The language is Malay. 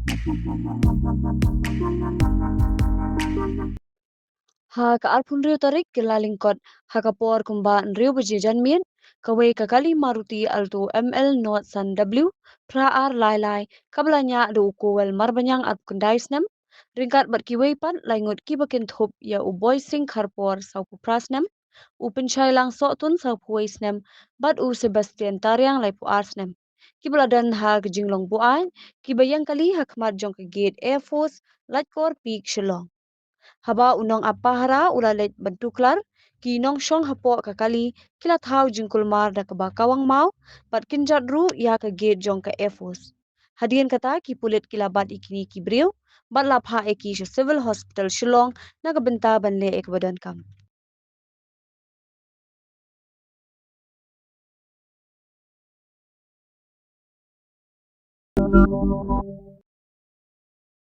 Ha ka alpun riu tarik ke lalingkot ha ka por kumba riu bejejan min kawe kakali Maruti Alto ML Not San W pra ar lai lai kablanya do ukowel marbanyang at kundaisnem ringkat berkiwe pan laingut kibakin thop ya uboy sing kharpor sau prasnem upenchai lang so tun sau puisnem bat u Sebastian Tariang lai pu arsnem kibladan ha kejinglong buai kibayang kali hakmat jong ke gate Air Force Latkor Peak Shillong haba unong apahara ulalet bentuklar ki nong shong hapo kakali kila thau jingkul mar da kaba kawang mau pat kinjat ru ya ka gate jong ka efos hadian kata ki pulit kila bat ikini ki briu bat la pha eki civil hospital shillong na ka benta banle ek badan kam